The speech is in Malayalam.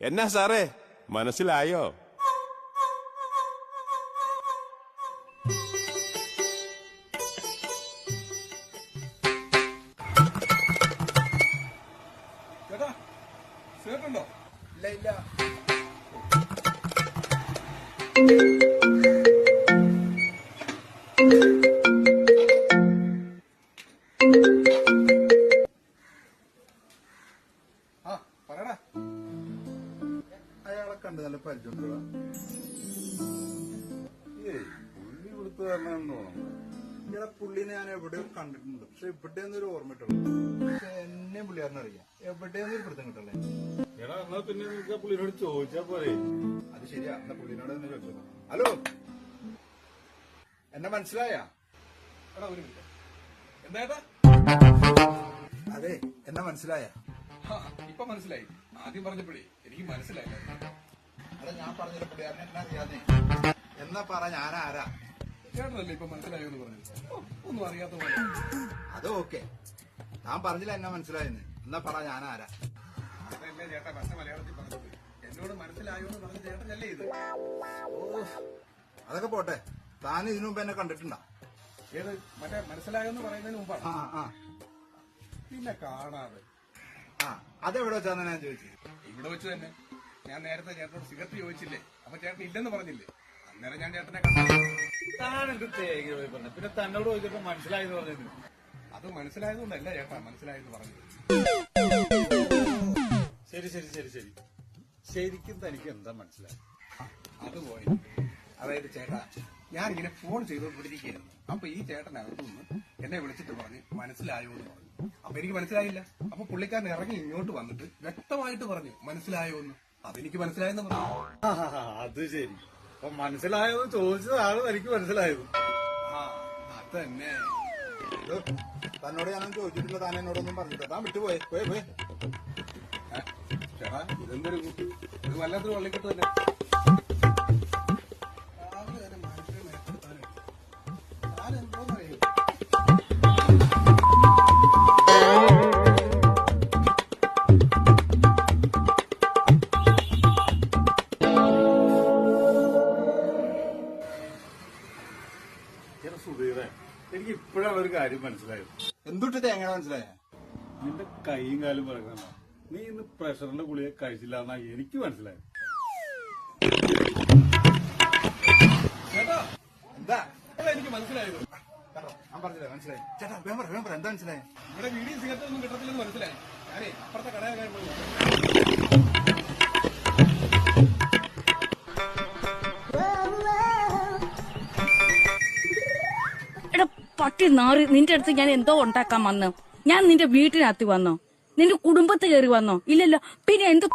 എന്നാ സാറേ മനസ്സിലായോ? ചേട്ടാ സേട്ടുണ്ടോ? ഇല്ല ഇല്ല. ആ പറയടാ. അയാളെ കണ്ട് നല്ല പരിചയമുണ്ടോ? പുള്ളി കൊടുത്തു തരണമെന്ന് തോന്നുന്നു. ഇയാളെ പുള്ളിനെ ഞാൻ എവിടെയോ കണ്ടിട്ടുണ്ട്, പക്ഷെ എവിടെയൊന്നും ഒരു ഓർമ്മ കിട്ടുള്ളൂ. പക്ഷെ എന്നെ പുള്ളിയാറിനറിയാം, എവിടെയൊന്നും ഒരു പിടുത്തം കിട്ടല്ലേ. എടാ എന്നാ പിന്നെ നിനക്ക് പുള്ളിനോട് ചോദിച്ചാ പോരെ? അത് ശരിയാ, എന്നാ പുള്ളിനോട് തന്നെ ചോദിച്ചോ. ഹലോ, എന്നെ മനസ്സിലായ? എടാ ഒരു മിനിറ്റ്. എന്താ? അതെ, എന്നെ മനസ്സിലായ? ഇപ്പൊ മനസ്സിലായി. ആദ്യം പറഞ്ഞപ്പോഴേ എനിക്ക് മനസ്സിലായില്ല. അതെ, ഞാൻ പറഞ്ഞില്ല പുള്ളിയാറിനെ എന്നാ അറിയാതെ. എന്നാ പറ, ഞാൻ ആരാ? ചേട്ടനല്ലേ ഇപ്പൊ മനസ്സിലായോ എന്ന് പറഞ്ഞത്? ഒന്നും അറിയാത്ത പോലെ. അത് ഓക്കെ, ഞാൻ പറഞ്ഞില്ല എന്നെ മനസ്സിലായെന്ന്. എന്നാ പറ, ഞാൻ ആരാ? അതല്ലേ ചേട്ടാ പക്ഷെ മലയാളത്തിൽ പറഞ്ഞത്. എന്നോട് മനസ്സിലായോ എന്ന് പറഞ്ഞ ചേട്ടനല്ലേ ഇത്? ഓ, അതൊക്കെ പോട്ടെ. താൻ ഇതിനു മുമ്പ് എന്നെ കണ്ടിട്ടുണ്ടോ? ഏത് മറ്റേ മനസ്സിലായോ എന്ന് പറയുന്നതിന് മുമ്പാണ്. ആ ആ പിന്നെ കാണാതെ. ആ, അതെവിടെ വെച്ചാന്ന് ഞാൻ ചോദിച്ചത്. ഇവിടെ വെച്ച് തന്നെ. ഞാൻ നേരത്തെ ചേട്ടനോട് സിഗരറ്റ് ചോദിച്ചില്ലേ? അപ്പൊ ചേട്ടൻ ഇല്ലെന്ന് പറഞ്ഞില്ലേ? അന്നേരം ഞാൻ ചേട്ടനെ കണ്ടു. താനെന്ത് തേങ്ങ പോയി പറഞ്ഞു? പിന്നെ തന്നോട് ചോദിച്ചപ്പോ മനസ്സിലായെന്ന് പറഞ്ഞത്? അത് മനസ്സിലായതുകൊണ്ടല്ല ചേട്ടാ മനസ്സിലായെന്ന് പറഞ്ഞത്. ശരി ശരി ശരി ശരി ശരിക്കും തനിക്ക് എന്താ മനസ്സിലായി? അത് പോയി. അതായത് ചേട്ടാ, ഞാനിങ്ങനെ ഫോൺ ചെയ്തോണ്ടിരിക്കുകയായിരുന്നു. അപ്പൊ ഈ ചേട്ടനകത്തുനിന്ന് എന്നെ വിളിച്ചിട്ട് പറഞ്ഞ് മനസ്സിലായോ എന്ന് പറഞ്ഞു. അപ്പൊ എനിക്ക് മനസ്സിലായില്ല. അപ്പൊ പുള്ളിക്കാരൻ ഇറങ്ങി ഇങ്ങോട്ട് വന്നിട്ട് വ്യക്തമായിട്ട് പറഞ്ഞു മനസ്സിലായോ എന്ന്. അതെനിക്ക് മനസ്സിലായെന്ന് പറഞ്ഞു. അത് ശരി. അപ്പൊ മനസ്സിലായെന്ന് ചോദിച്ചതാണ് തനിക്ക് മനസ്സിലായത്. ആ അതന്നെ. ഇത് തന്നോട് ഞാനൊന്നും ചോദിച്ചിട്ടില്ല, താൻ എന്നോടൊന്നും പറഞ്ഞില്ല. താൻ വിട്ടുപോയി പോയി പോയി. ചേട്ടാ ഇതെന്തൊരു കൂട്ട്? ഇത് വല്ലാത്തൊരു വള്ളിക്കെട്ട് തന്നെ. രാവിലെ തന്നെ മനുഷ്യരെ മെച്ചപ്പെടുത്താനായിട്ട് താനെന്തോന്നറിയോ? സുധീറെ, എനിക്ക് ഇപ്പോഴാണ് ഒരു കാര്യം മനസ്സിലായത്. എന്തുട്ട് തേങ്ങ മനസ്സിലായ? നിന്റെ കൈയും കാലും പറയുന്ന നീ ഇന്ന് പ്രഷറിന്റെ ഗുളിക കഴിച്ചില്ല എന്നാ എനിക്ക് മനസ്സിലായത്. ചേട്ടാ എന്താ? അതാ എനിക്ക് മനസ്സിലായത്. ഞാൻ പറഞ്ഞില്ല മനസ്സിലായി. ചേട്ടാ വേം പറ എന്താ മനസ്സിലായി? ഇവിടെ വീഡിയോ സിഗരറ്റ് ഒന്നും കിട്ടത്തില്ലെന്ന് മനസ്സിലായി. ഞാനേ അപ്പുറത്തെ കടയാകാൻ പോയി. എടാ പട്ടി നാറി, നിന്റെ അടുത്ത് ഞാൻ എന്തോ ഉണ്ടാക്കാൻ വന്നോ? ഞാൻ നിന്റെ വീട്ടിനകത്ത് വന്നോ? നിന്റെ കുടുംബത്ത് കയറി വന്നോ? ഇല്ലല്ലോ, പിന്നെ എന്ത്